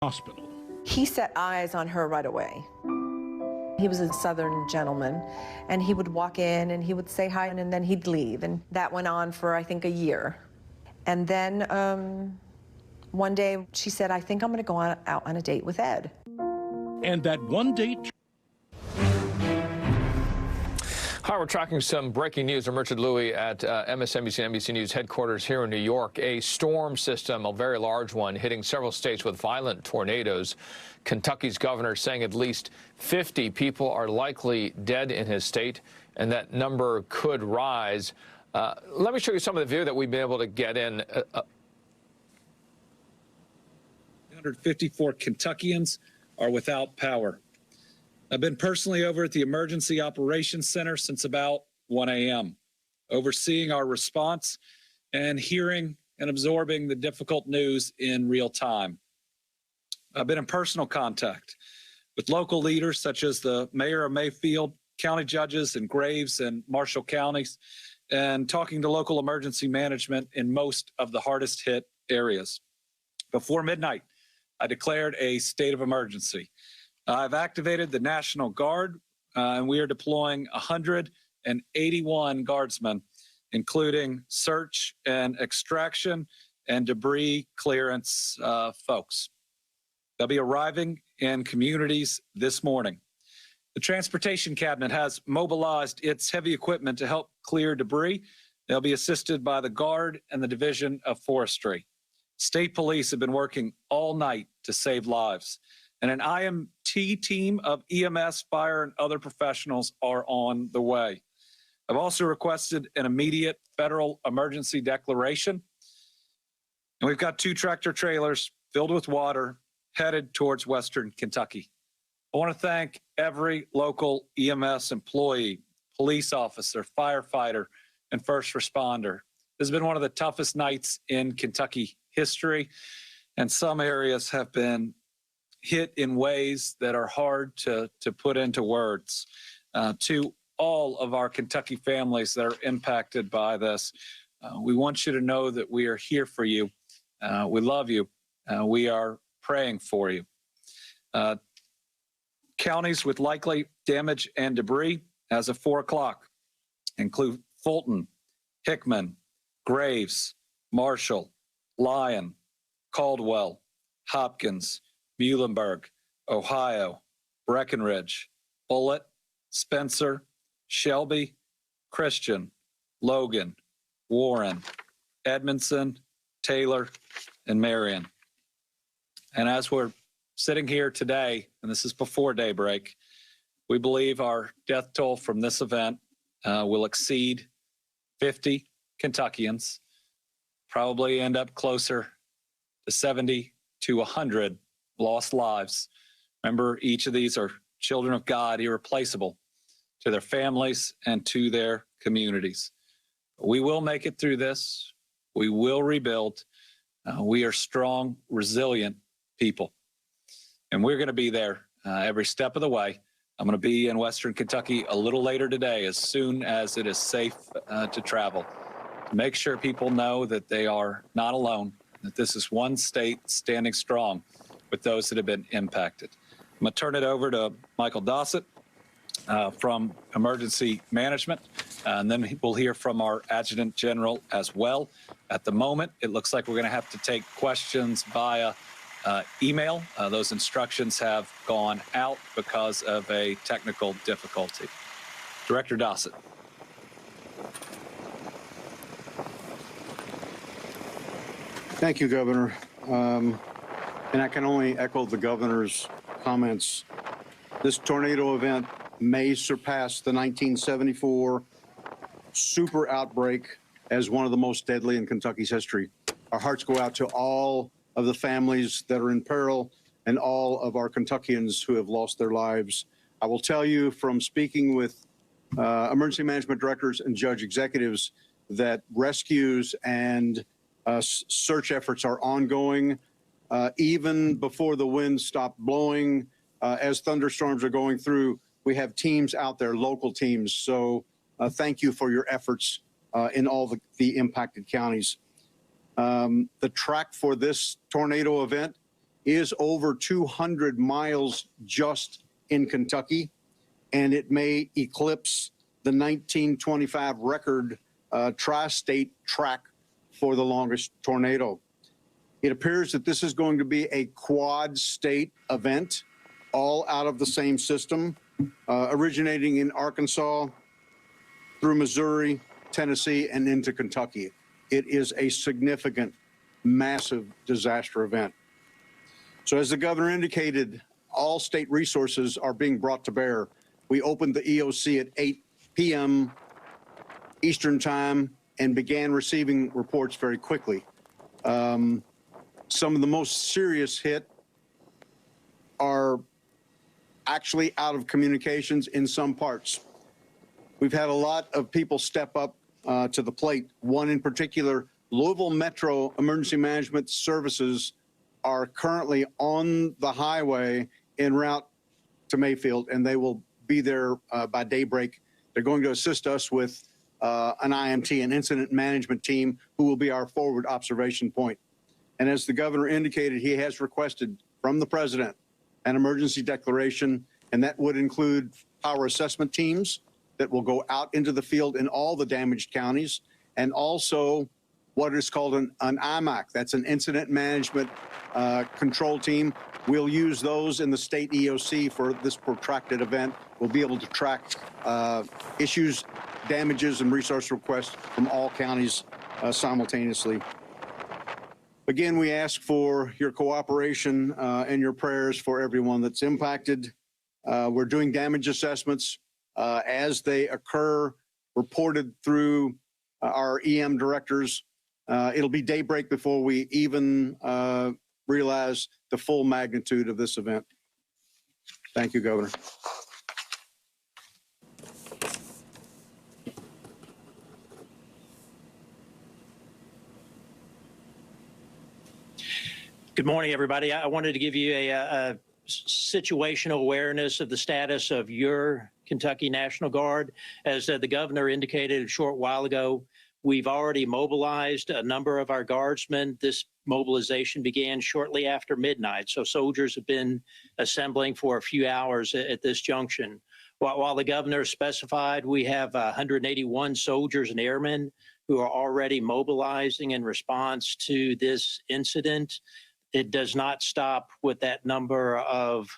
hospital. He set eyes on her right away. He was a Southern gentleman, and he would walk in and he would say hi, and then he'd leave. And that went on for, I think, a year. And then one day she said, I think I'm going to go out on a date with Ed. And that one date. Hi, we're tracking some breaking news. I'm Richard Louie at MSNBC and NBC News headquarters here in New York. A storm system, a very large one, hitting several states with violent tornadoes. Kentucky's governor saying at least 50 people are likely dead in his state, and that number could rise. Let me show you some of the view that we've been able to get in. 154 Kentuckians are without power. I've been personally over at the Emergency Operations Center since about 1 a.m., overseeing our response and hearing and absorbing the difficult news in real time. I've been in personal contact with local leaders such as the mayor of Mayfield, county judges in Graves and Marshall counties, and talking to local emergency management in most of the hardest hit areas. Before midnight, I declared a state of emergency. I've activated the National Guard, and we are deploying 181 guardsmen, including search and extraction and debris clearance folks. They'll be arriving in communities this morning. The Transportation Cabinet has mobilized its heavy equipment to help clear debris. They'll be assisted by the Guard and the Division of Forestry. State police have been working all night to save lives, and an IMT team of EMS, fire, and other professionals are on the way. I've also requested an immediate federal emergency declaration, and we've got 2 tractor trailers filled with water headed towards Western Kentucky. I want to thank every local EMS employee, police officer, firefighter, and first responder. This has been one of the toughest nights in Kentucky history, and some areas have been hit in ways that are hard to put into words. To all of our Kentucky families that are impacted by this, we want you to know that we are here for you. We love you. We are praying for you. Counties with likely damage and debris as of 4 o'clock include Fulton, Hickman, Graves, Marshall, Lyon, Caldwell, Hopkins, Muhlenberg, Ohio, Breckenridge, Bullitt, Spencer, Shelby, Christian, Logan, Warren, Edmondson, Taylor, and Marion. And as we're sitting here today, and this is before daybreak, we believe our death toll from this event will exceed 50 Kentuckians, probably end up closer to 70 to 100 lost lives. Remember, each of these are children of God, irreplaceable to their families and to their communities. We will make it through this. We will rebuild. We are strong, resilient people, and we're going to be there every step of the way. I'm going to be in Western Kentucky a little later today, as soon as it is safe to travel, to make sure people know that they are not alone, that this is one state standing strong with those that have been impacted. I'm going to turn it over to Michael Dossett from Emergency Management, and then we'll hear from our Adjutant General as well. At the moment, it looks like we're going to have to take questions via email. Those instructions have gone out because of a technical difficulty. Director Dossett. Thank you, Governor. And I can only echo the governor's comments. This tornado event may surpass the 1974 super outbreak as one of the most deadly in Kentucky's history. Our hearts go out to all of the families that are in peril and all of our Kentuckians who have lost their lives. I will tell you from speaking with emergency management directors and judge executives that rescues and search efforts are ongoing. Even before the winds stop blowing, as thunderstorms are going through, we have teams out there, local teams. So thank you for your efforts in all the impacted counties. The track for this tornado event is over 200 miles just in Kentucky, and it may eclipse the 1925 record tri-state track for the longest tornado. It appears that this is going to be a quad state event, all out of the same system, originating in Arkansas, through Missouri, Tennessee, and into Kentucky. It is a significant, massive disaster event. So as the governor indicated, all state resources are being brought to bear. We opened the EOC at 8 p.m. Eastern Time and began receiving reports very quickly. Some of the most serious hit are actually out of communications in some parts. We've had a lot of people step up to the plate. One in particular, Louisville Metro Emergency Management Services are currently on the highway en route to Mayfield, and they will be there by daybreak. They're going to assist us with an IMT, an incident management team, who will be our forward observation point. And as the governor indicated, he has requested from the president an emergency declaration, and that would include power assessment teams that will go out into the field in all the damaged counties, and also what is called an IMAC. That's an incident management control team. We'll use those in the state EOC for this protracted event. We'll be able to track issues, damages, and resource requests from all counties simultaneously. Again, we ask for your cooperation and your prayers for everyone that's impacted. We're doing damage assessments as they occur, reported through our EM directors. It'll be daybreak before we even realize the full magnitude of this event. Thank you, Governor. Good morning, everybody. I wanted to give you a situational awareness of the status of your Kentucky National Guard. As the governor indicated a short while ago, we've already mobilized a number of our guardsmen. This mobilization began shortly after midnight, so soldiers have been assembling for a few hours at this junction. While the governor specified we have 181 soldiers and airmen who are already mobilizing in response to this incident, it does not stop with that number of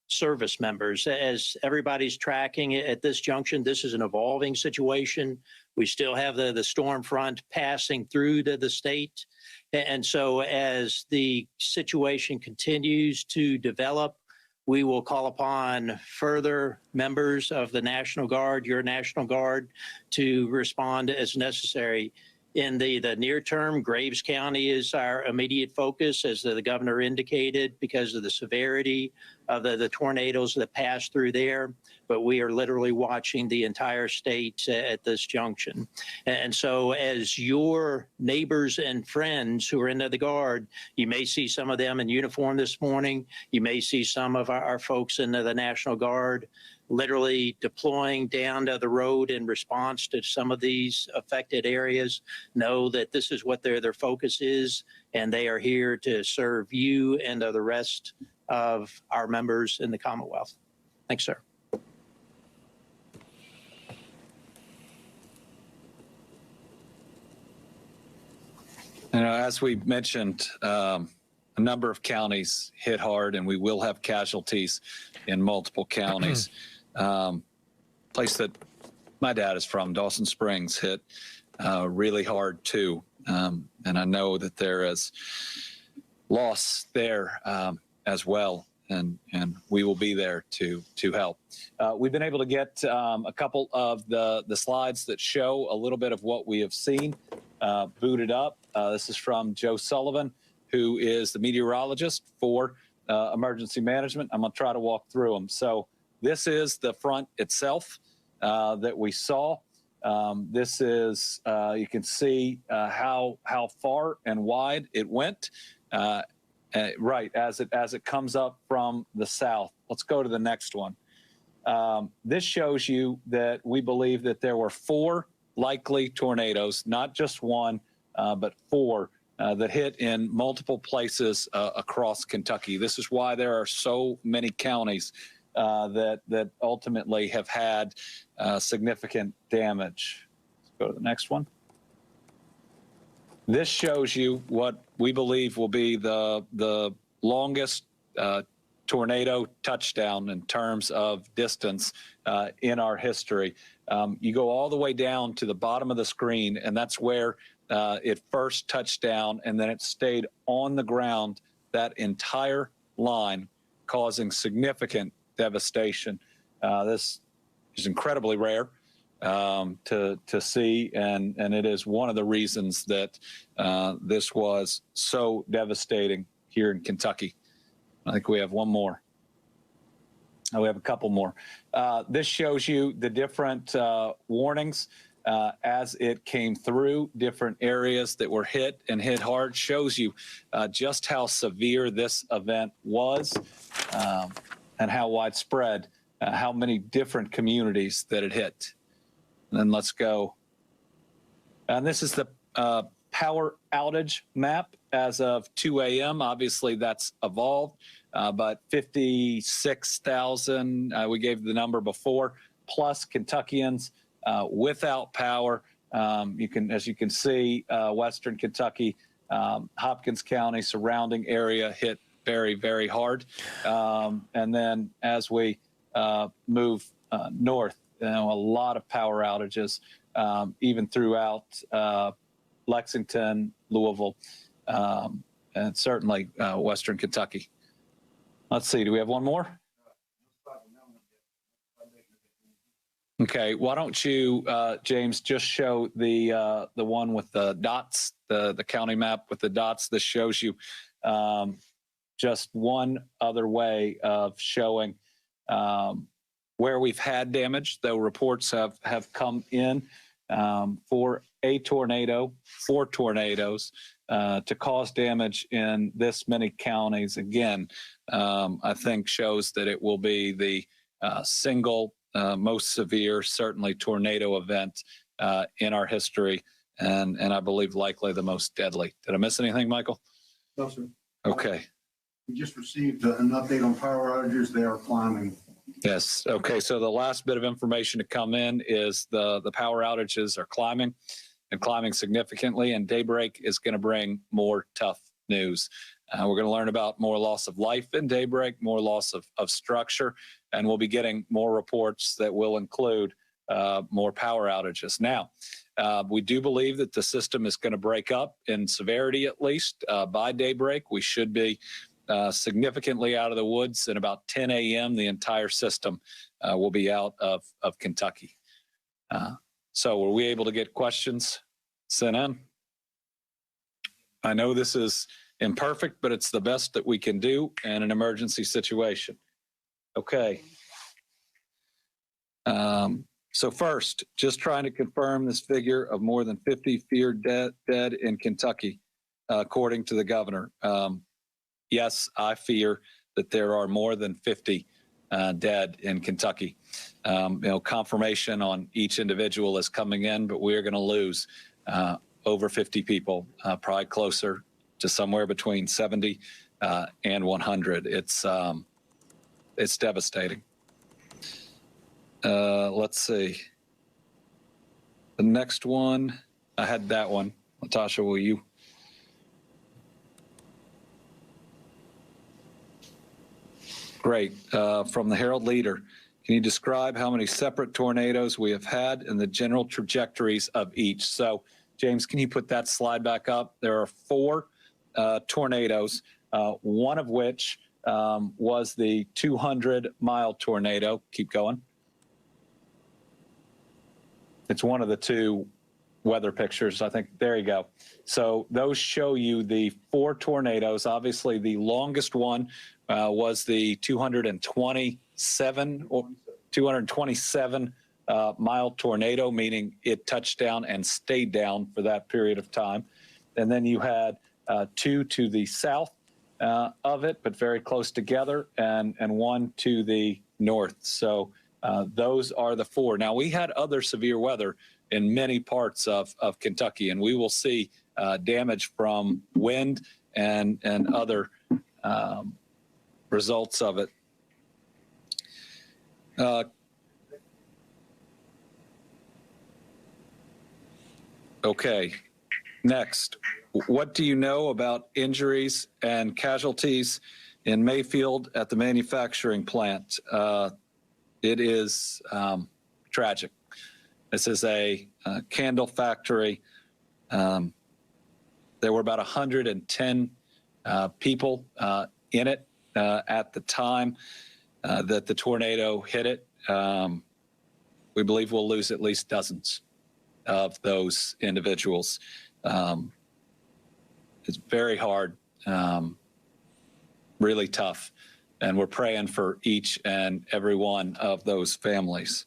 service members. As everybody's tracking at this junction, this is an evolving situation. We still have the storm front passing through to the state. And so as the situation continues to develop, we will call upon further members of the National Guard, your National Guard, to respond as necessary. In the near term, Graves County is our immediate focus, as the governor indicated, because of the severity of the tornadoes that pass through there. But we are literally watching the entire state at this junction. And so as your neighbors and friends who are into the Guard, you may see some of them in uniform this morning. You may see some of our folks into the National Guard literally deploying down to the road in response to some of these affected areas. Know that this is what their focus is, and they are here to serve you and the rest of our members in the Commonwealth. Thanks, sir. You know, as we mentioned, a number of counties hit hard, and we will have casualties in multiple counties. Place that my dad is from, Dawson Springs, hit really hard too. And I know that there is loss there as well. And we will be there to help. We've been able to get a couple of the slides that show a little bit of what we have seen booted up. This is from Joe Sullivan, who is the meteorologist for emergency management. I'm going to try to walk through them. So this is the front itself that we saw. This is, you can see how far and wide it went. Right, as it comes up from the south. Let's go to the next one. This shows you that we believe that there were 4 likely tornadoes, not just one, but 4 that hit in multiple places across Kentucky. This is why there are so many counties that ultimately have had significant damage. Let's go to the next one. This shows you what we believe will be the longest tornado touchdown in terms of distance in our history. You go all the way down to the bottom of the screen, and that's where it first touched down, and then it stayed on the ground that entire line, causing significant devastation. This is incredibly rare to see, and it is one of the reasons that this was so devastating here in Kentucky. I think we have one more. Oh, we have a couple more. This shows you the different warnings as it came through different areas that were hit and hit hard. Shows you just how severe this event was and how widespread, how many different communities that it hit. And then let's go. And this is the power outage map as of 2 a.m. Obviously, that's evolved, but 56,000, we gave the number before, plus Kentuckians without power. As you can see, Western Kentucky, Hopkins County, surrounding area hit very, very hard. And then as we move north, a lot of power outages, even throughout Lexington, Louisville, and certainly Western Kentucky. Let's see, do we have one more? Okay, why don't you, James, just show the one with the dots, the county map with the dots. This shows you just one other way of showing where we've had damage, though reports have come in for a tornado, 4 tornadoes, to cause damage in this many counties. Again, I think shows that it will be the single most severe, certainly tornado event in our history, and I believe likely the most deadly. Did I miss anything, Michael? No, sir. Okay. We just received an update on power outages. They are climbing. Yes. Okay. So the last bit of information to come in is the power outages are climbing and climbing significantly, and daybreak is going to bring more tough news. We're going to learn about more loss of life in daybreak, more loss of structure, and we'll be getting more reports that will include more power outages. Now, we do believe that the system is going to break up in severity, at least by daybreak. We should be significantly out of the woods at about 10 a.m. The entire system will be out of Kentucky. So were we able to get questions sent in? I know this is imperfect, but it's the best that we can do in an emergency situation. Okay. So first, just trying to confirm this figure of more than 50 feared dead in Kentucky, according to the governor. Yes, I fear that there are more than 50 dead in Kentucky. Confirmation on each individual is coming in, but we're going to lose over 50 people, probably closer to somewhere between 70 and 100. It's devastating. Let's see. The next one, I had that one. Natasha, will you? Great. From the Herald Leader, can you describe how many separate tornadoes we have had and the general trajectories of each? So, James, can you put that slide back up? There are 4 tornadoes, one of which was the 200-mile tornado. Keep going. It's one of the 2 weather pictures, I think. There you go. So those show you the 4 tornadoes. Obviously, the longest one was the 227 mile tornado, meaning it touched down and stayed down for that period of time. And then you had 2 to the south of it, but very close together, and 1 to the north. So those are the 4. Now, we had other severe weather in many parts of Kentucky, and we will see damage from wind and other results of it. Okay, next. What do you know about injuries and casualties in Mayfield at the manufacturing plant? It is tragic. This is a candle factory. There were about 110 people in it at the time that the tornado hit it. We believe we'll lose at least dozens of those individuals. It's very hard, really tough, and we're praying for each and every one of those families.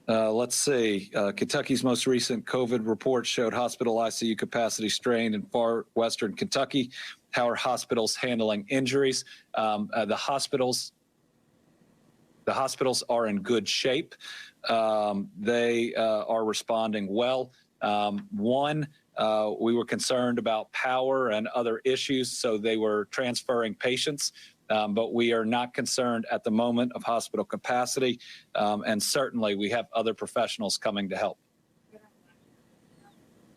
Let's see. Kentucky's most recent COVID report showed hospital ICU capacity strained in far western Kentucky. How are hospitals handling injuries? The hospitals are in good shape. They are responding well. We were concerned about power and other issues, so they were transferring patients. But we are not concerned at the moment of hospital capacity, and certainly we have other professionals coming to help.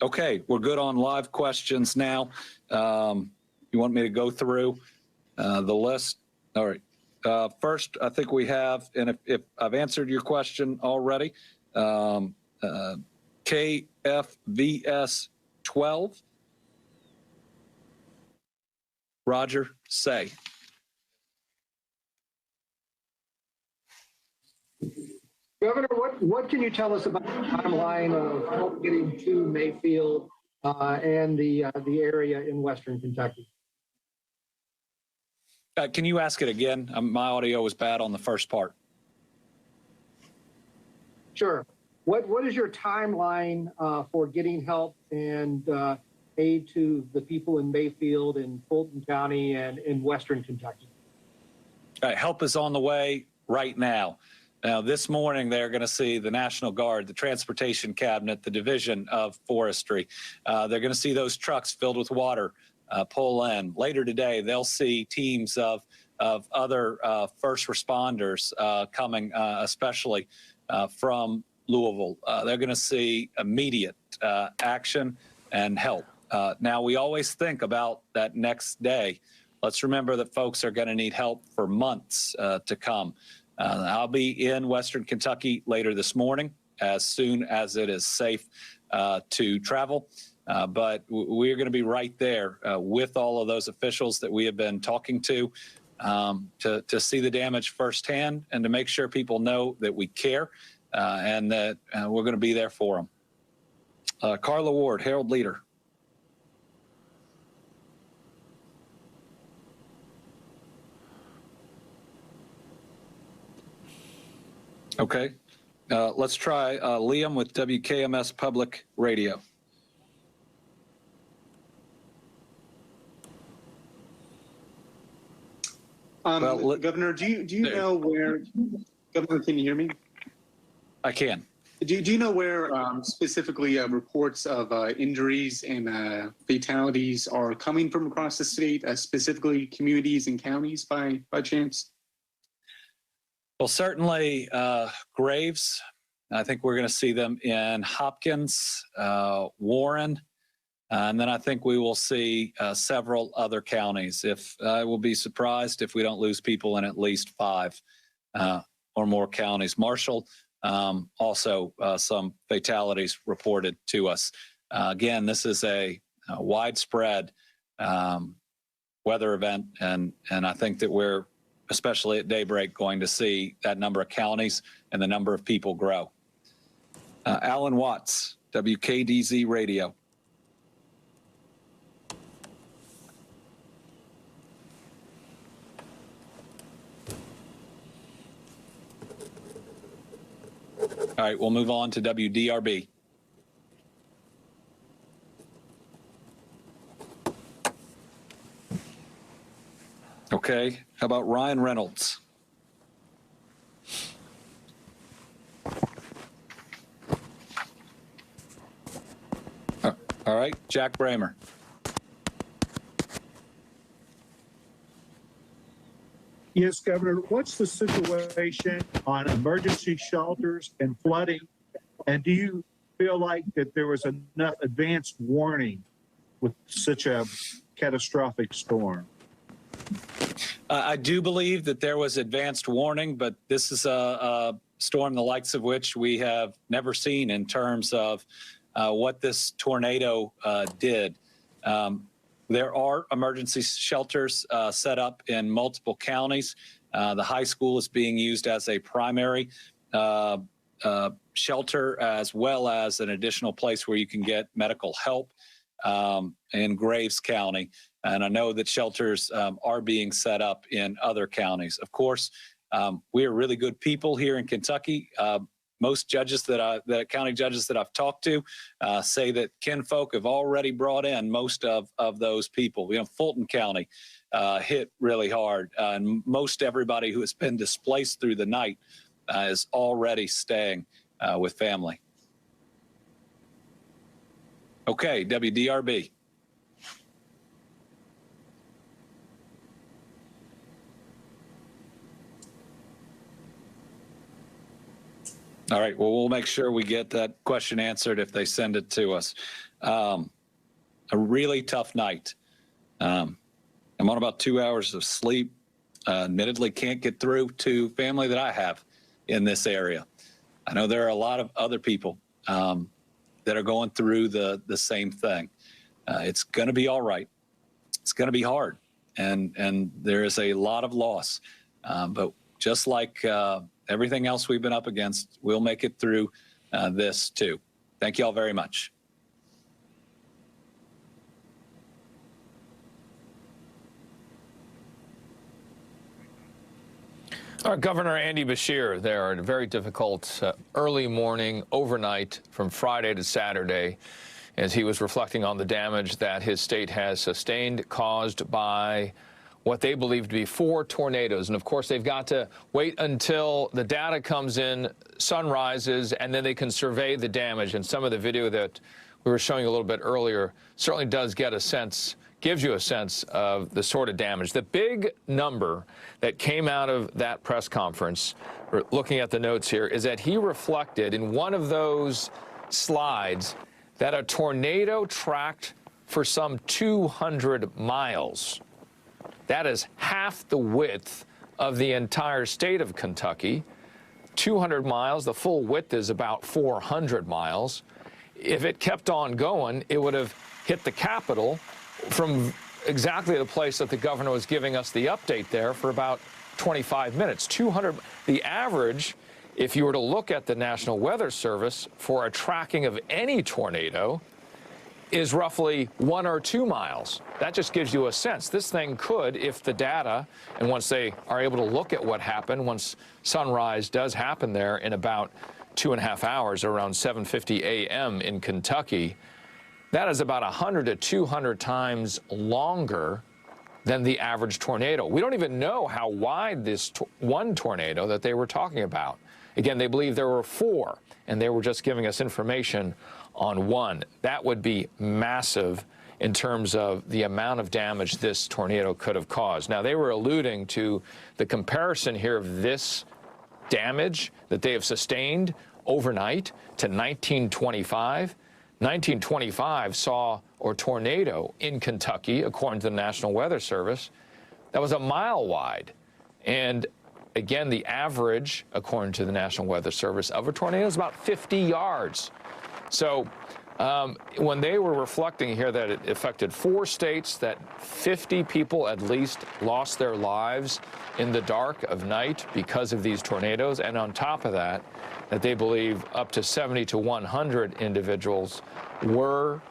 Okay, we're good on live questions now. You want me to go through the list? All right. First, I think we have, and if I've answered your question already, KFVS 12. Roger, say. Governor, what can you tell us about the timeline of help getting to Mayfield and the area in western Kentucky? Can you ask it again? My audio was bad on the first part. Sure. What is your timeline for getting help and aid to the people in Mayfield and Fulton County and in western Kentucky? Help is on the way right now. Now, this morning, they're going to see the National Guard, the Transportation Cabinet, the Division of Forestry. They're going to see those trucks filled with water pull in. Later today, they'll see teams of other first responders coming, especially from Louisville. They're going to see immediate action and help. Now, we always think about that next day. Let's remember that folks are going to need help for months to come. I'll be in western Kentucky later this morning as soon as it is safe to travel. But we're going to be right there with all of those officials that we have been talking to see the damage firsthand and to make sure people know that we care and that we're going to be there for them. Carla Ward, Herald Leader. Okay, let's try Liam with WKMS Public Radio. Governor, do you know where? Governor, can you hear me? I can. Do you know where specifically reports of injuries and fatalities are coming from across the state, specifically communities and counties by chance? Well, certainly graves. I think we're going to see them in Hopkins, Warren, and then I think we will see several other counties. I will be surprised if we don't lose people in at least 5 or more counties. Marshall, also some fatalities reported to us. Again, this is a widespread weather event, and I think that we're, especially at daybreak, going to see that number of counties and the number of people grow. Alan Watts, WKDZ Radio. All right, we'll move on to WDRB. Okay, how about Ryan Reynolds? All right, Jack Bramer. Yes, Governor, what's the situation on emergency shelters and flooding? And do you feel like that there was enough advanced warning with such a catastrophic storm? I do believe that there was advanced warning, but this is a storm the likes of which we have never seen in terms of what this tornado did. There are emergency shelters set up in multiple counties. The high school is being used as a primary shelter, as well as an additional place where you can get medical help in Graves County. And I know that shelters are being set up in other counties. Of course, we are really good people here in Kentucky. Most judges the county judges that I've talked to say that kinfolk have already brought in most of those people. You know, Fulton County hit really hard, and most everybody who has been displaced through the night is already staying with family. Okay, WDRB. All right, well, we'll make sure we get that question answered if they send it to us. A really tough night. I'm on about 2 hours of sleep. Admittedly, can't get through to family that I have in this area. I know there are a lot of other people that are going through the same thing. It's going to be all right. It's going to be hard, and there is a lot of loss. But just like everything else we've been up against, we'll make it through this too. Thank you all very much. Governor Andy Beshear there, a very difficult early morning, overnight from Friday to Saturday, as he was reflecting on the damage that his state has sustained, caused by what they believe to be 4 tornadoes. And of course, they've got to wait until the data comes in, sun rises, and then they can survey the damage. And some of the video that we were showing a little bit earlier certainly does get a sense, gives you a sense of the sort of damage. The big number that came out of that press conference, looking at the notes here, is that he reflected in one of those slides that a tornado tracked for some 200 miles. That is half the width of the entire state of Kentucky. 200 miles, the full width is about 400 miles. If it kept on going, it would have hit the Capitol from exactly the place that the governor was giving us the update there for about 25 minutes. 200, the average, if you were to look at the National Weather Service for a tracking of any tornado, is roughly 1 or 2 miles. That just gives you a sense. This thing could, if the data, and once they are able to look at what happened, once sunrise does happen there in about 2.5 hours, around 7:50 a.m. in Kentucky, that is about 100 to 200 times longer than the average tornado. We don't even know how wide this one tornado that they were talking about. Again, they believe there were 4, and they were just giving us information on 1. That would be massive in terms of the amount of damage this tornado could have caused. Now, they were alluding to the comparison here of this damage that they have sustained overnight to 1925. 1925 saw a tornado in Kentucky, according to the National Weather Service, that was 1 mile wide. And again, the average, according to the National Weather Service, of a tornado is about 50 yards. So when they were reflecting here that it affected 4 states, that 50 people at least lost their lives in the dark of night because of these tornadoes, and on top of that, that they believe up to 70 to 100 individuals were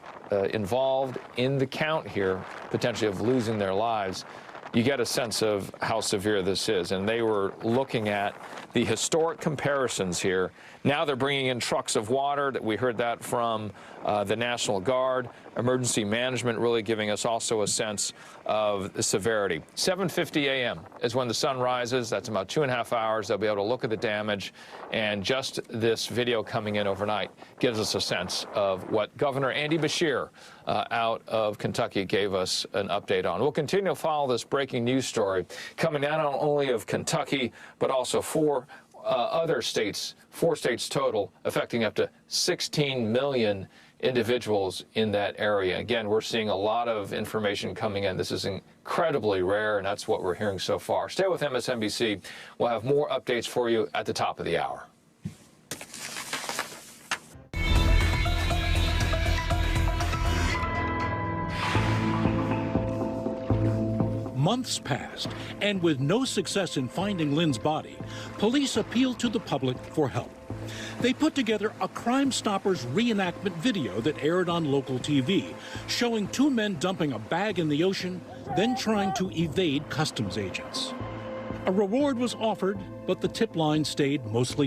involved in the count here, potentially of losing their lives. you get a sense of how severe this is. And they were looking at the historic comparisons here. Now they're bringing in trucks of water. We heard that from the National Guard. Emergency management really giving us also a sense of the severity. 7:50 a.m. is when the sun rises. That's about 2.5 hours. They'll be able to look at the damage. And just this video coming in overnight gives us a sense of what Governor Andy Beshear out of Kentucky gave us an update on. We'll continue to follow this breaking news story coming not only of Kentucky, but also four other states, 4 states total, affecting up to 16 million individuals in that area. Again, we're seeing a lot of information coming in. This is incredibly rare, and that's what we're hearing so far. Stay with MSNBC. We'll have more updates for you at the top of the hour. Months passed, and with no success in finding Lynn's body, police appealed to the public for help. They put together a Crime Stoppers reenactment video that aired on local TV, showing 2 men dumping a bag in the ocean, then trying to evade customs agents. A reward was offered, but the tip line stayed mostly